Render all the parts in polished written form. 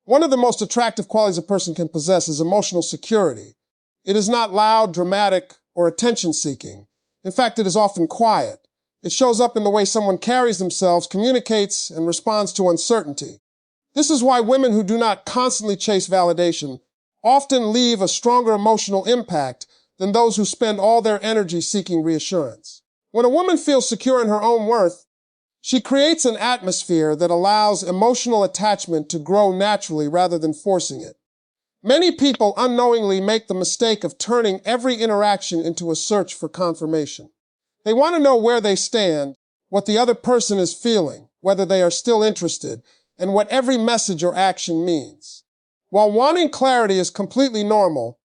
One of the most attractive qualities a person can possess is emotional security. It is not loud, dramatic, or attention-seeking. In fact, it is often quiet. It shows up in the way someone carries themselves, communicates, and responds to uncertainty. This is why women who do not constantly chase validation often leave a stronger emotional impact than those who spend all their energy seeking reassurance. When a woman feels secure in her own worth, she creates an atmosphere that allows emotional attachment to grow naturally rather than forcing it. Many people unknowingly make the mistake of turning every interaction into a search for confirmation. They want to know where they stand, what the other person is feeling, whether they are still interested, and what every message or action means. While wanting clarity is completely normal,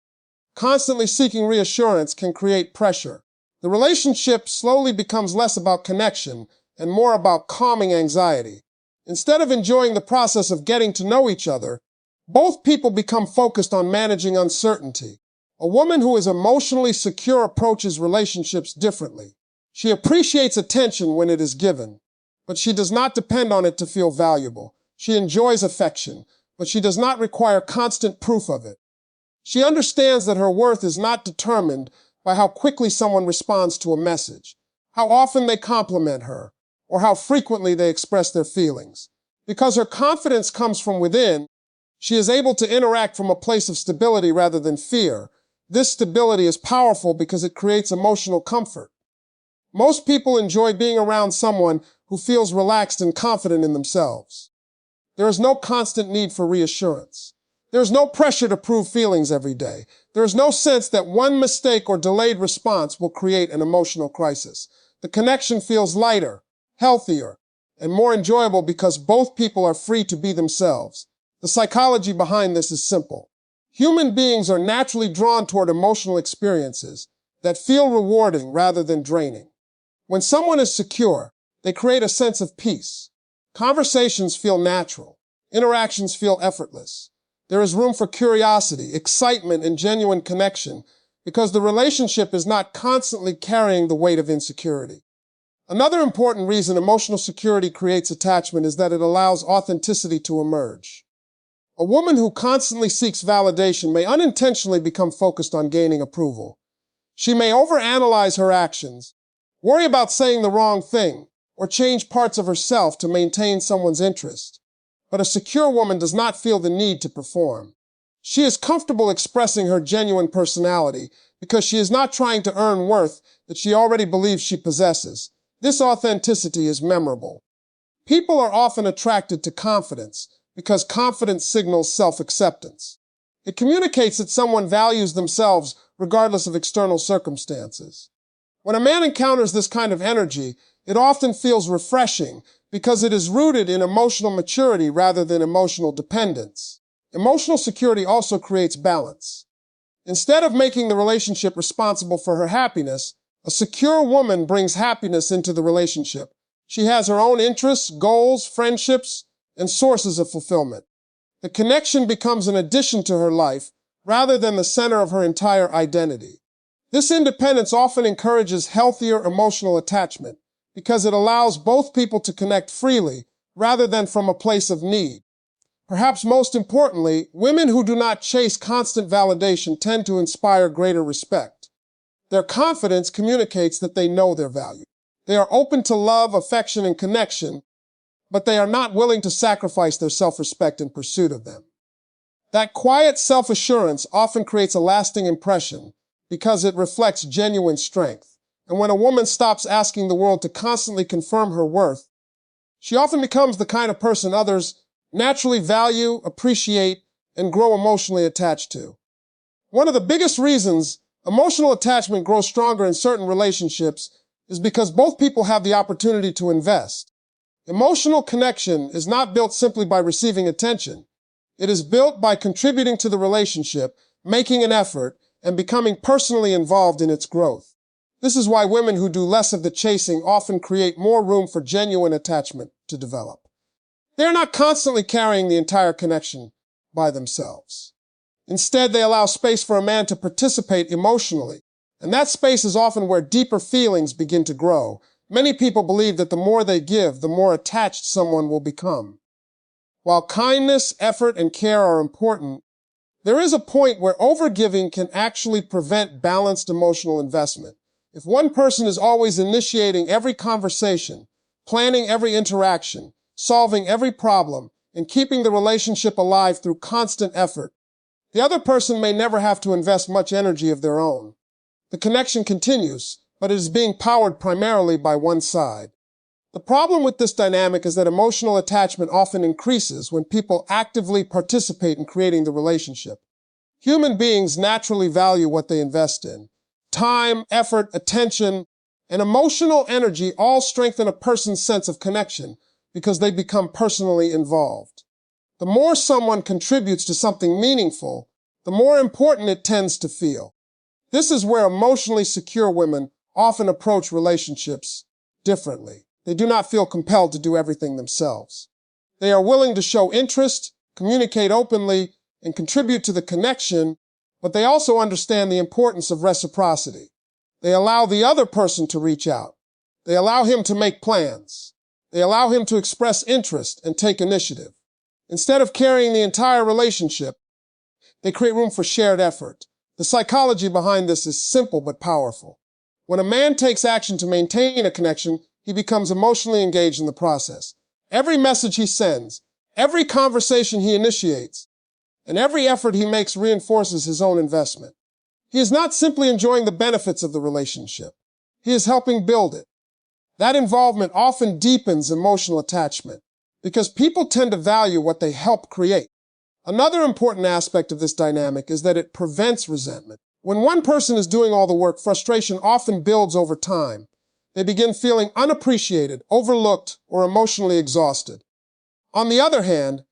constantly seeking reassurance can create pressure. The relationship slowly becomes less about connection and more about calming anxiety. Instead of enjoying the process of getting to know each other, both people become focused on managing uncertainty. A woman who is emotionally secure approaches relationships differently. She appreciates attention when it is given, but she does not depend on it to feel valuable. She enjoys affection, but she does not require constant proof of it. She understands that her worth is not determined by how quickly someone responds to a message, how often they compliment her, or how frequently they express their feelings. Because her confidence comes from within, she is able to interact from a place of stability rather than fear. This stability is powerful because it creates emotional comfort. Most people enjoy being around someone who feels relaxed and confident in themselves. There is no constant need for reassurance. There is no pressure to prove feelings every day. There is no sense that one mistake or delayed response will create an emotional crisis. The connection feels lighter, healthier, and more enjoyable because both people are free to be themselves. The psychology behind this is simple. Human beings are naturally drawn toward emotional experiences that feel rewarding rather than draining. When someone is secure, they create a sense of peace. Conversations feel natural. Interactions feel effortless. There is room for curiosity, excitement, and genuine connection because the relationship is not constantly carrying the weight of insecurity. Another important reason emotional security creates attachment is that it allows authenticity to emerge. A woman who constantly seeks validation may unintentionally become focused on gaining approval. She may overanalyze her actions, worry about saying the wrong thing, or change parts of herself to maintain someone's interest. But a secure woman does not feel the need to perform. She is comfortable expressing her genuine personality because she is not trying to earn worth that she already believes she possesses. This authenticity is memorable. People are often attracted to confidence because confidence signals self-acceptance. It communicates that someone values themselves regardless of external circumstances. When a man encounters this kind of energy, it often feels refreshing because it is rooted in emotional maturity rather than emotional dependence. Emotional security also creates balance. Instead of making the relationship responsible for her happiness, a secure woman brings happiness into the relationship. She has her own interests, goals, friendships, and sources of fulfillment. The connection becomes an addition to her life rather than the center of her entire identity. This independence often encourages healthier emotional attachment because it allows both people to connect freely rather than from a place of need. Perhaps most importantly, women who do not chase constant validation tend to inspire greater respect. Their confidence communicates that they know their value. They are open to love, affection, and connection, but they are not willing to sacrifice their self-respect in pursuit of them. That quiet self-assurance often creates a lasting impression because it reflects genuine strength. And when a woman stops asking the world to constantly confirm her worth, she often becomes the kind of person others naturally value, appreciate, and grow emotionally attached to. One of the biggest reasons emotional attachment grows stronger in certain relationships is because both people have the opportunity to invest. Emotional connection is not built simply by receiving attention. It is built by contributing to the relationship, making an effort, and becoming personally involved in its growth. This is why women who do less of the chasing often create more room for genuine attachment to develop. They are not constantly carrying the entire connection by themselves. Instead, they allow space for a man to participate emotionally, and that space is often where deeper feelings begin to grow. Many people believe that the more they give, the more attached someone will become. While kindness, effort, and care are important, there is a point where overgiving can actually prevent balanced emotional investment. If one person is always initiating every conversation, planning every interaction, solving every problem, and keeping the relationship alive through constant effort, the other person may never have to invest much energy of their own. The connection continues, but it is being powered primarily by one side. The problem with this dynamic is that emotional attachment often increases when people actively participate in creating the relationship. Human beings naturally value what they invest in. Time, effort, attention, and emotional energy all strengthen a person's sense of connection because they become personally involved. The more someone contributes to something meaningful, the more important it tends to feel. This is where emotionally secure women often approach relationships differently. They do not feel compelled to do everything themselves. They are willing to show interest, communicate openly, and contribute to the connection, but they also understand the importance of reciprocity. They allow the other person to reach out. They allow him to make plans. They allow him to express interest and take initiative. Instead of carrying the entire relationship, they create room for shared effort. The psychology behind this is simple but powerful. When a man takes action to maintain a connection, he becomes emotionally engaged in the process. Every message he sends, every conversation he initiates, and every effort he makes reinforces his own investment. He is not simply enjoying the benefits of the relationship. He is helping build it. That involvement often deepens emotional attachment because people tend to value what they help create. Another important aspect of this dynamic is that it prevents resentment. When one person is doing all the work, frustration often builds over time. They begin feeling unappreciated, overlooked, or emotionally exhausted. On the other hand,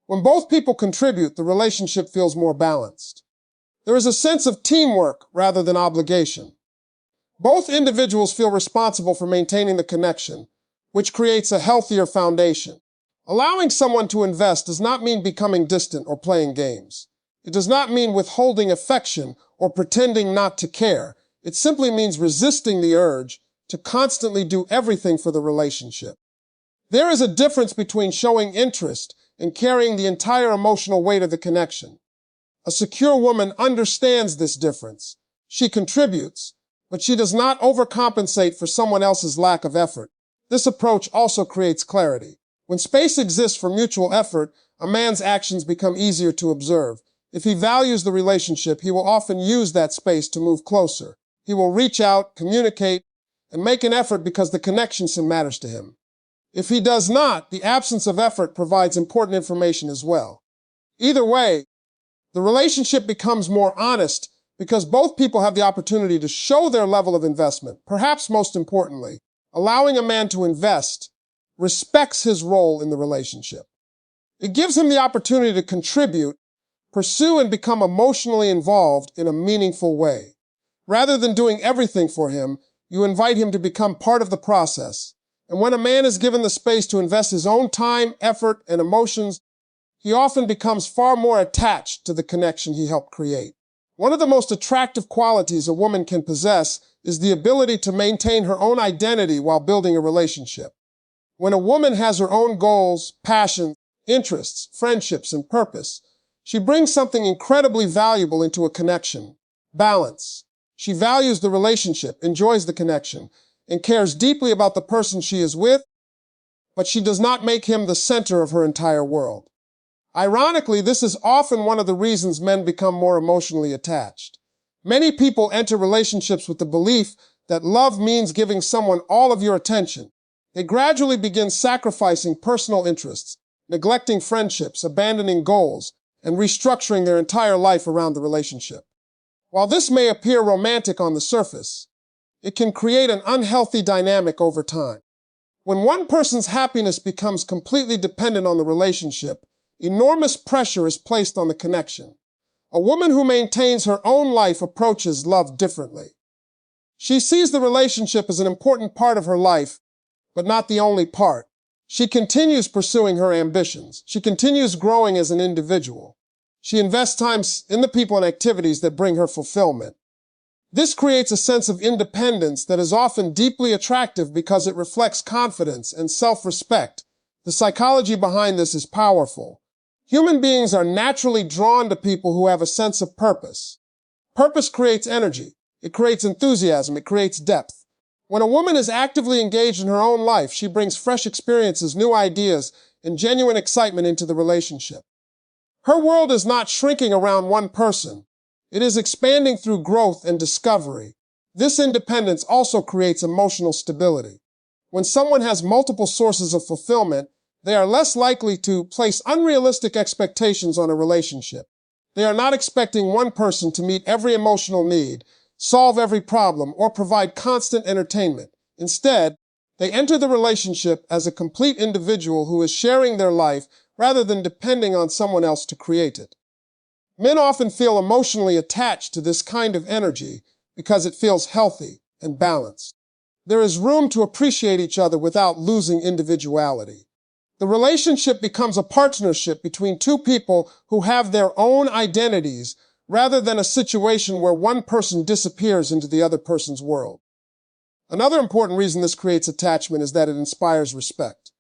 when both people contribute, the relationship feels more balanced. There is a sense of teamwork rather than obligation. Both individuals feel responsible for maintaining the connection, which creates a healthier foundation. Allowing someone to invest does not mean becoming distant or playing games. It does not mean withholding affection or pretending not to care. It simply means resisting the urge to constantly do everything for the relationship. There is a difference between showing interest and carrying the entire emotional weight of the connection. A secure woman understands this difference. She contributes, but she does not overcompensate for someone else's lack of effort. This approach also creates clarity. When space exists for mutual effort, a man's actions become easier to observe. If he values the relationship, he will often use that space to move closer. He will reach out, communicate, and make an effort because the connection matters to him. If he does not, the absence of effort provides important information as well. Either way, the relationship becomes more honest because both people have the opportunity to show their level of investment. Perhaps most importantly, allowing a man to invest respects his role in the relationship. It gives him the opportunity to contribute, pursue, and become emotionally involved in a meaningful way. Rather than doing everything for him, you invite him to become part of the process. And when a man is given the space to invest his own time, effort, and emotions, he often becomes far more attached to the connection he helped create. One of the most attractive qualities a woman can possess is the ability to maintain her own identity while building a relationship. When a woman has her own goals, passions, interests, friendships, and purpose, she brings something incredibly valuable into a connection: balance. She values the relationship, enjoys the connection, and cares deeply about the person she is with, but she does not make him the center of her entire world. Ironically, this is often one of the reasons men become more emotionally attached. Many people enter relationships with the belief that love means giving someone all of your attention. They gradually begin sacrificing personal interests, neglecting friendships, abandoning goals, and restructuring their entire life around the relationship. While this may appear romantic on the surface, it can create an unhealthy dynamic over time. When one person's happiness becomes completely dependent on the relationship, enormous pressure is placed on the connection. A woman who maintains her own life approaches love differently. She sees the relationship as an important part of her life, but not the only part. She continues pursuing her ambitions. She continues growing as an individual. She invests time in the people and activities that bring her fulfillment. This creates a sense of independence that is often deeply attractive because it reflects confidence and self-respect The psychology behind this is powerful. Human beings are naturally drawn to people who have a sense of purpose. Purpose creates energy. It creates enthusiasm. It creates depth. When a woman is actively engaged in her own life, she brings fresh experiences, new ideas, and genuine excitement into the relationship. Her world is not shrinking around one person. It is expanding through growth and discovery. This independence also creates emotional stability. When someone has multiple sources of fulfillment, they are less likely to place unrealistic expectations on a relationship. They are not expecting one person to meet every emotional need, solve every problem, or provide constant entertainment. Instead, they enter the relationship as a complete individual who is sharing their life rather than depending on someone else to create it. Men often feel emotionally attached to this kind of energy because it feels healthy and balanced. There is room to appreciate each other without losing individuality. The relationship becomes a partnership between two people who have their own identities rather than a situation where one person disappears into the other person's world. Another important reason this creates attachment is that it inspires respect.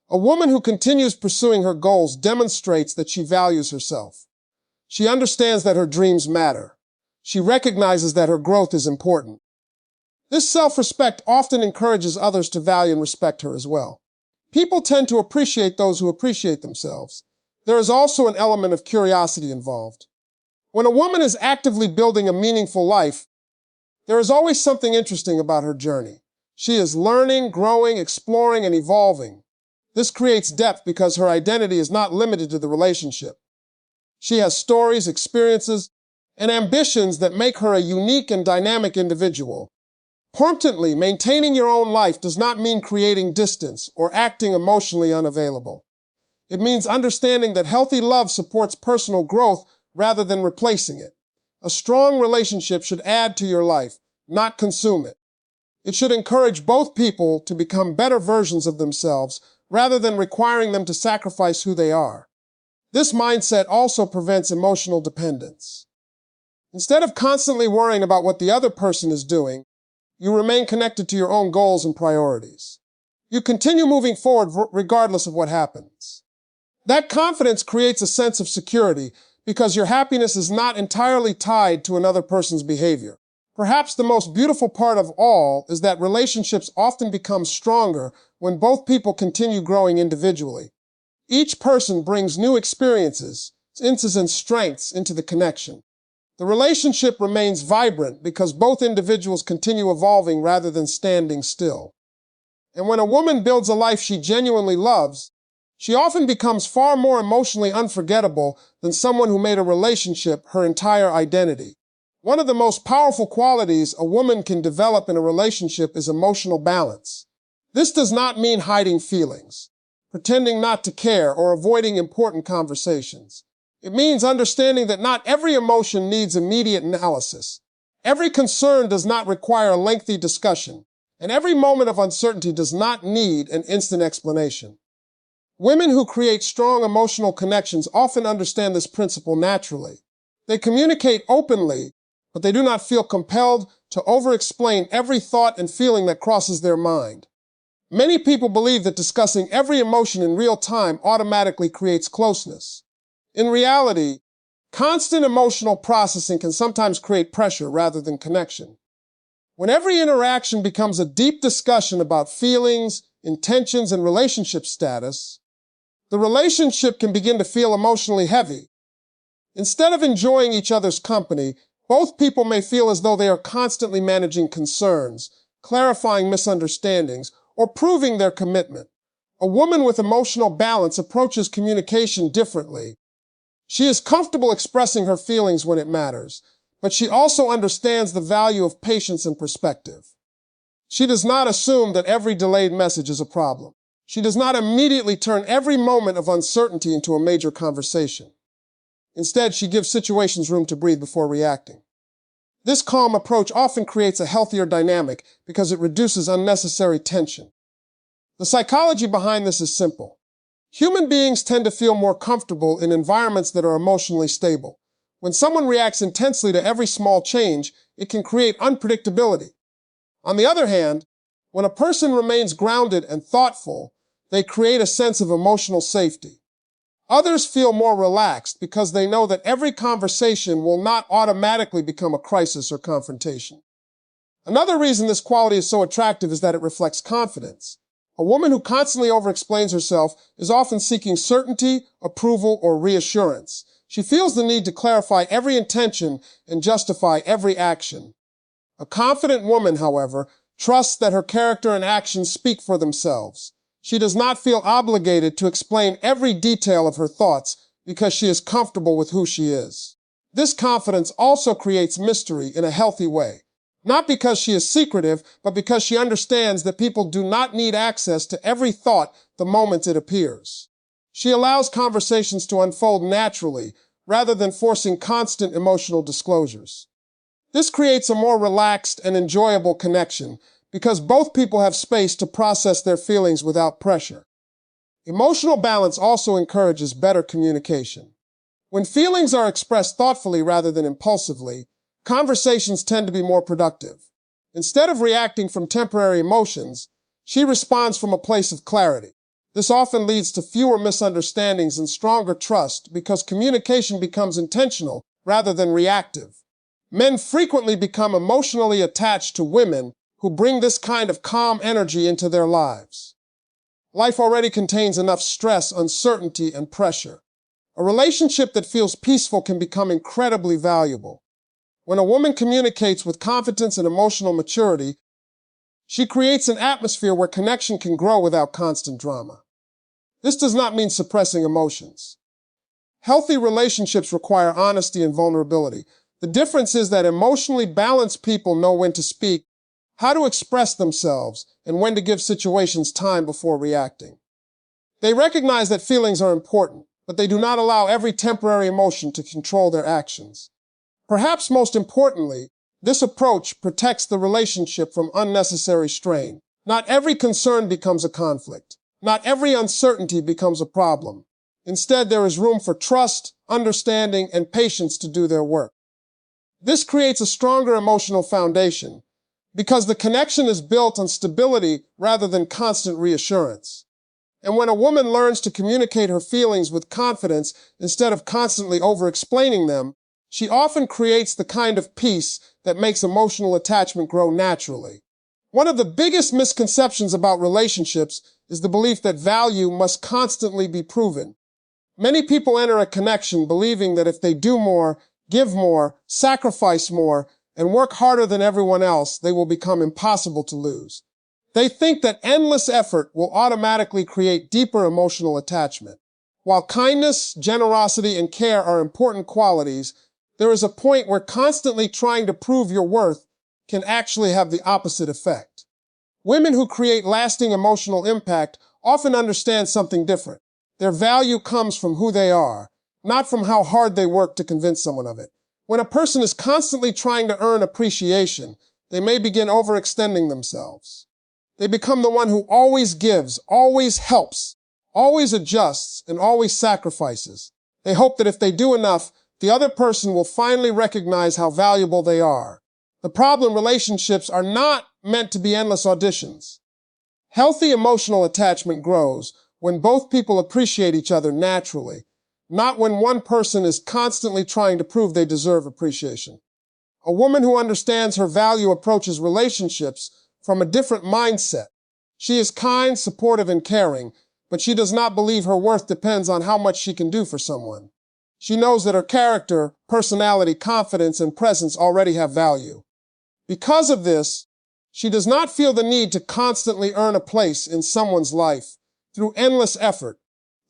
A woman who continues pursuing her goals demonstrates that she values herself. She understands that her dreams matter. She recognizes that her growth is important. This self-respect often encourages others to value and respect her as well. People tend to appreciate those who appreciate themselves. There is also an element of curiosity involved. When a woman is actively building a meaningful life, there is always something interesting about her journey. She is learning, growing, exploring, and evolving. This creates depth because her identity is not limited to the relationship. She has stories, experiences, and ambitions that make her a unique and dynamic individual. Importantly, maintaining your own life does not mean creating distance or acting emotionally unavailable. It means understanding that healthy love supports personal growth rather than replacing it. A strong relationship should add to your life, not consume it. It should encourage both people to become better versions of themselves rather than requiring them to sacrifice who they are. This mindset also prevents emotional dependence. Instead of constantly worrying about what the other person is doing, you remain connected to your own goals and priorities. You continue moving forward regardless of what happens. That confidence creates a sense of security because your happiness is not entirely tied to another person's behavior. Perhaps the most beautiful part of all is that relationships often become stronger when both people continue growing individually. Each person brings new experiences, insights, and strengths into the connection. The relationship remains vibrant because both individuals continue evolving rather than standing still. And when a woman builds a life she genuinely loves, she often becomes far more emotionally unforgettable than someone who made a relationship her entire identity. One of the most powerful qualities a woman can develop in a relationship is emotional balance. This does not mean hiding feelings, pretending not to care, or avoiding important conversations. It means understanding that not every emotion needs immediate analysis. Every concern does not require a lengthy discussion, and every moment of uncertainty does not need an instant explanation. Women who create strong emotional connections often understand this principle naturally. They communicate openly, but they do not feel compelled to over-explain every thought and feeling that crosses their mind. Many people believe that discussing every emotion in real time automatically creates closeness. In reality, constant emotional processing can sometimes create pressure rather than connection. When every interaction becomes a deep discussion about feelings, intentions, and relationship status, the relationship can begin to feel emotionally heavy. Instead of enjoying each other's company, both people may feel as though they are constantly managing concerns, clarifying misunderstandings, or proving their commitment. A woman with emotional balance approaches communication differently. She is comfortable expressing her feelings when it matters, but she also understands the value of patience and perspective. She does not assume that every delayed message is a problem. She does not immediately turn every moment of uncertainty into a major conversation. Instead, she gives situations room to breathe before reacting. This calm approach often creates a healthier dynamic because it reduces unnecessary tension. The psychology behind this is simple. Human beings tend to feel more comfortable in environments that are emotionally stable. When someone reacts intensely to every small change, it can create unpredictability. On the other hand, when a person remains grounded and thoughtful, They create a sense of emotional safety. Others feel more relaxed because they know that every conversation will not automatically become a crisis or confrontation. Another reason this quality is so attractive is that it reflects confidence. A woman who constantly overexplains herself is often seeking certainty, approval, or reassurance. She feels the need to clarify every intention and justify every action. A confident woman, however, trusts that her character and actions speak for themselves. She does not feel obligated to explain every detail of her thoughts because she is comfortable with who she is. This confidence also creates mystery in a healthy way. Not because she is secretive, but because she understands that people do not need access to every thought the moment it appears. She allows conversations to unfold naturally, rather than forcing constant emotional disclosures. This creates a more relaxed and enjoyable connection, because both people have space to process their feelings without pressure. Emotional balance also encourages better communication. When feelings are expressed thoughtfully rather than impulsively, conversations tend to be more productive. Instead of reacting from temporary emotions, she responds from a place of clarity. This often leads to fewer misunderstandings and stronger trust because communication becomes intentional rather than reactive. Men frequently become emotionally attached to women who bring this kind of calm energy into their lives. Life already contains enough stress, uncertainty, and pressure. A relationship that feels peaceful can become incredibly valuable. When a woman communicates with confidence and emotional maturity, she creates an atmosphere where connection can grow without constant drama. This does not mean suppressing emotions. Healthy relationships require honesty and vulnerability. The difference is that emotionally balanced people know when to speak, how to express themselves, and when to give situations time before reacting. They recognize that feelings are important, but they do not allow every temporary emotion to control their actions. Perhaps most importantly, this approach protects the relationship from unnecessary strain. Not every concern becomes a conflict. Not every uncertainty becomes a problem. Instead, there is room for trust, understanding, and patience to do their work. This creates a stronger emotional foundation because the connection is built on stability rather than constant reassurance. And when a woman learns to communicate her feelings with confidence instead of constantly over-explaining them, she often creates the kind of peace that makes emotional attachment grow naturally. One of the biggest misconceptions about relationships is the belief that value must constantly be proven. Many people enter a connection believing that if they do more, give more, sacrifice more, and work harder than everyone else, they will become impossible to lose. They think that endless effort will automatically create deeper emotional attachment. While kindness, generosity, and care are important qualities, there is a point where constantly trying to prove your worth can actually have the opposite effect. Women who create lasting emotional impact often understand something different. Their value comes from who they are, not from how hard they work to convince someone of it. When a person is constantly trying to earn appreciation, they may begin overextending themselves. They become the one who always gives, always helps, always adjusts, and always sacrifices. They hope that if they do enough, the other person will finally recognize how valuable they are. The problem: relationships are not meant to be endless auditions. Healthy emotional attachment grows when both people appreciate each other naturally, not when one person is constantly trying to prove they deserve appreciation. A woman who understands her value approaches relationships from a different mindset. She is kind, supportive, and caring, but she does not believe her worth depends on how much she can do for someone. She knows that her character, personality, confidence, and presence already have value. Because of this, she does not feel the need to constantly earn a place in someone's life through endless effort.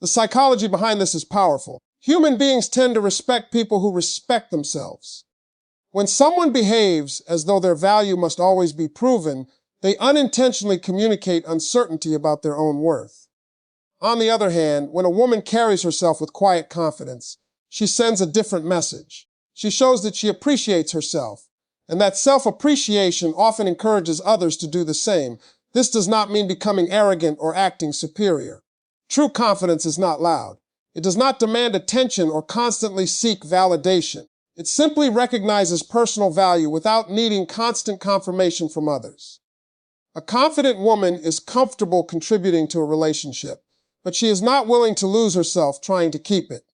The psychology behind this is powerful. Human beings tend to respect people who respect themselves. When someone behaves as though their value must always be proven, they unintentionally communicate uncertainty about their own worth. On the other hand, when a woman carries herself with quiet confidence, she sends a different message. She shows that she appreciates herself, and that self-appreciation often encourages others to do the same. This does not mean becoming arrogant or acting superior. True confidence is not loud. It does not demand attention or constantly seek validation. It simply recognizes personal value without needing constant confirmation from others. A confident woman is comfortable contributing to a relationship, but she is not willing to lose herself trying to keep it.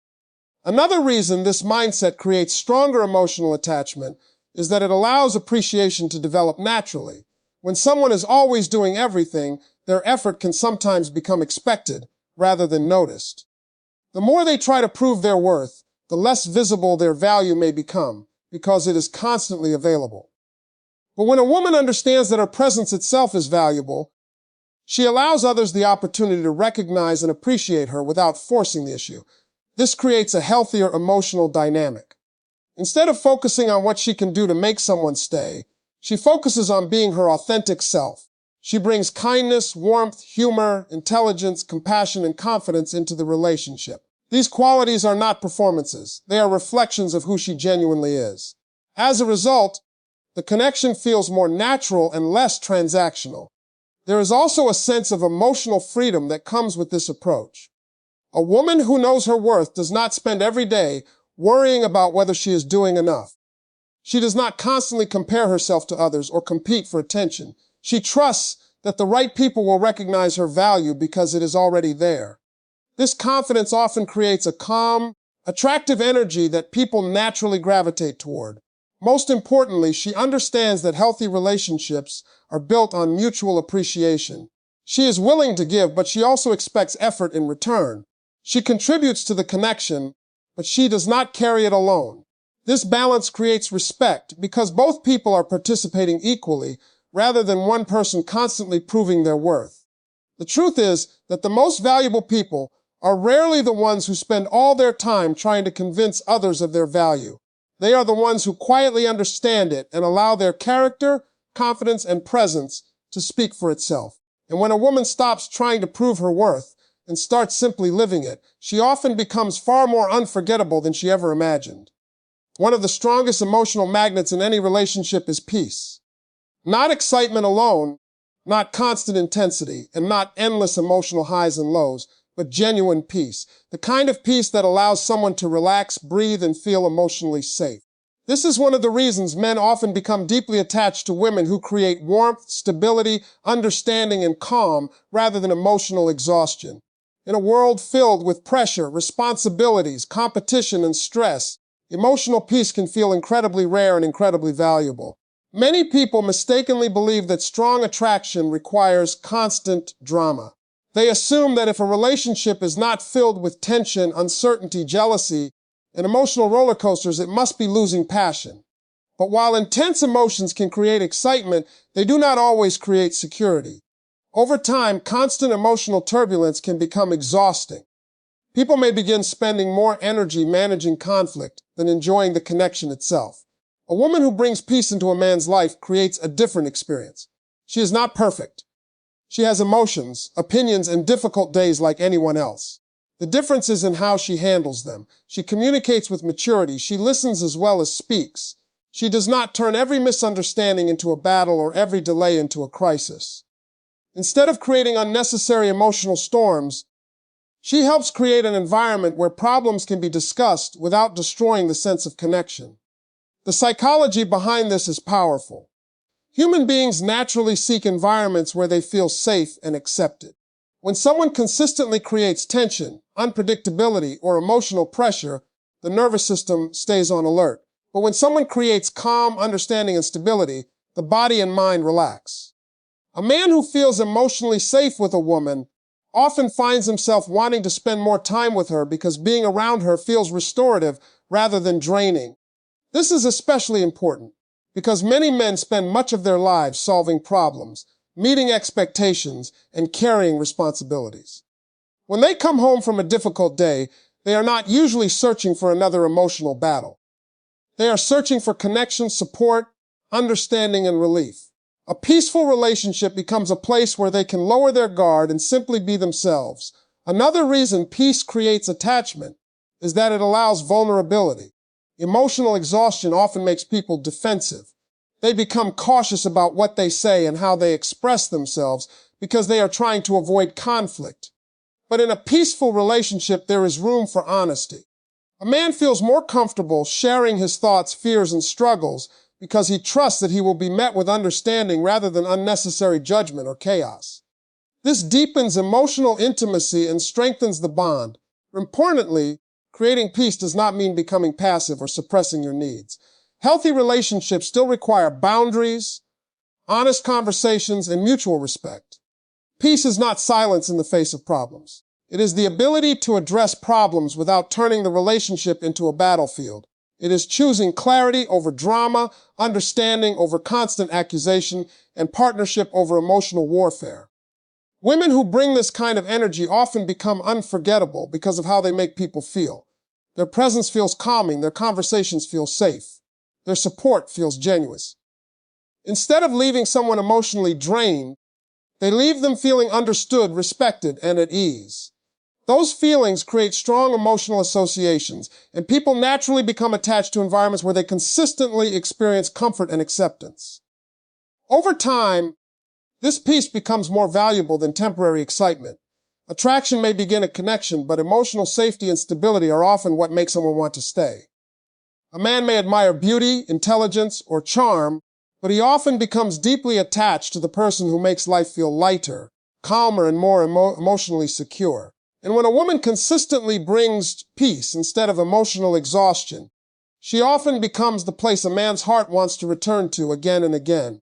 Another reason this mindset creates stronger emotional attachment is that it allows appreciation to develop naturally. When someone is always doing everything, their effort can sometimes become expected rather than noticed. The more they try to prove their worth, the less visible their value may become because it is constantly available. But when a woman understands that her presence itself is valuable, she allows others the opportunity to recognize and appreciate her without forcing the issue. This creates a healthier emotional dynamic. Instead of focusing on what she can do to make someone stay, she focuses on being her authentic self. She brings kindness, warmth, humor, intelligence, compassion, and confidence into the relationship. These qualities are not performances. They are reflections of who she genuinely is. As a result, the connection feels more natural and less transactional. There is also a sense of emotional freedom that comes with this approach. A woman who knows her worth does not spend every day worrying about whether she is doing enough. She does not constantly compare herself to others or compete for attention. She trusts that the right people will recognize her value because it is already there. This confidence often creates a calm, attractive energy that people naturally gravitate toward. Most importantly, she understands that healthy relationships are built on mutual appreciation. She is willing to give, but she also expects effort in return. She contributes to the connection, but she does not carry it alone. This balance creates respect because both people are participating equally rather than one person constantly proving their worth. The truth is that the most valuable people are rarely the ones who spend all their time trying to convince others of their value. They are the ones who quietly understand it and allow their character, confidence, and presence to speak for itself. And when a woman stops trying to prove her worth and starts simply living it, she often becomes far more unforgettable than she ever imagined. One of the strongest emotional magnets in any relationship is peace. Not excitement alone, not constant intensity, and not endless emotional highs and lows, but genuine peace. The kind of peace that allows someone to relax, breathe, and feel emotionally safe. This is one of the reasons men often become deeply attached to women who create warmth, stability, understanding, and calm rather than emotional exhaustion. In a world filled with pressure, responsibilities, competition, and stress, emotional peace can feel incredibly rare and incredibly valuable. Many people mistakenly believe that strong attraction requires constant drama. They assume that if a relationship is not filled with tension, uncertainty, jealousy, and emotional roller coasters, it must be losing passion. But while intense emotions can create excitement, they do not always create security. Over time, constant emotional turbulence can become exhausting. People may begin spending more energy managing conflict than enjoying the connection itself. A woman who brings peace into a man's life creates a different experience. She is not perfect. She has emotions, opinions, and difficult days like anyone else. The difference is in how she handles them. She communicates with maturity. She listens as well as speaks. She does not turn every misunderstanding into a battle or every delay into a crisis. Instead of creating unnecessary emotional storms, she helps create an environment where problems can be discussed without destroying the sense of connection. The psychology behind this is powerful. Human beings naturally seek environments where they feel safe and accepted. When someone consistently creates tension, unpredictability, or emotional pressure, the nervous system stays on alert. But when someone creates calm, understanding, and stability, the body and mind relax. A man who feels emotionally safe with a woman often finds himself wanting to spend more time with her because being around her feels restorative rather than draining. This is especially important because many men spend much of their lives solving problems, meeting expectations, and carrying responsibilities. When they come home from a difficult day, they are not usually searching for another emotional battle. They are searching for connection, support, understanding, and relief. A peaceful relationship becomes a place where they can lower their guard and simply be themselves. Another reason peace creates attachment is that it allows vulnerability. Emotional exhaustion often makes people defensive. They become cautious about what they say and how they express themselves because they are trying to avoid conflict. But in a peaceful relationship, there is room for honesty. A man feels more comfortable sharing his thoughts, fears, and struggles because he trusts that he will be met with understanding rather than unnecessary judgment or chaos. This deepens emotional intimacy and strengthens the bond. Importantly, creating peace does not mean becoming passive or suppressing your needs. Healthy relationships still require boundaries, honest conversations, and mutual respect. Peace is not silence in the face of problems. It is the ability to address problems without turning the relationship into a battlefield. It is choosing clarity over drama, understanding over constant accusation, and partnership over emotional warfare. Women who bring this kind of energy often become unforgettable because of how they make people feel. Their presence feels calming, their conversations feel safe, their support feels genuine. Instead of leaving someone emotionally drained, they leave them feeling understood, respected, and at ease. Those feelings create strong emotional associations, and people naturally become attached to environments where they consistently experience comfort and acceptance. Over time, this peace becomes more valuable than temporary excitement. Attraction may begin a connection, but emotional safety and stability are often what make someone want to stay. A man may admire beauty, intelligence, or charm, but he often becomes deeply attached to the person who makes life feel lighter, calmer, and more emotionally secure. And when a woman consistently brings peace instead of emotional exhaustion, she often becomes the place a man's heart wants to return to again and again.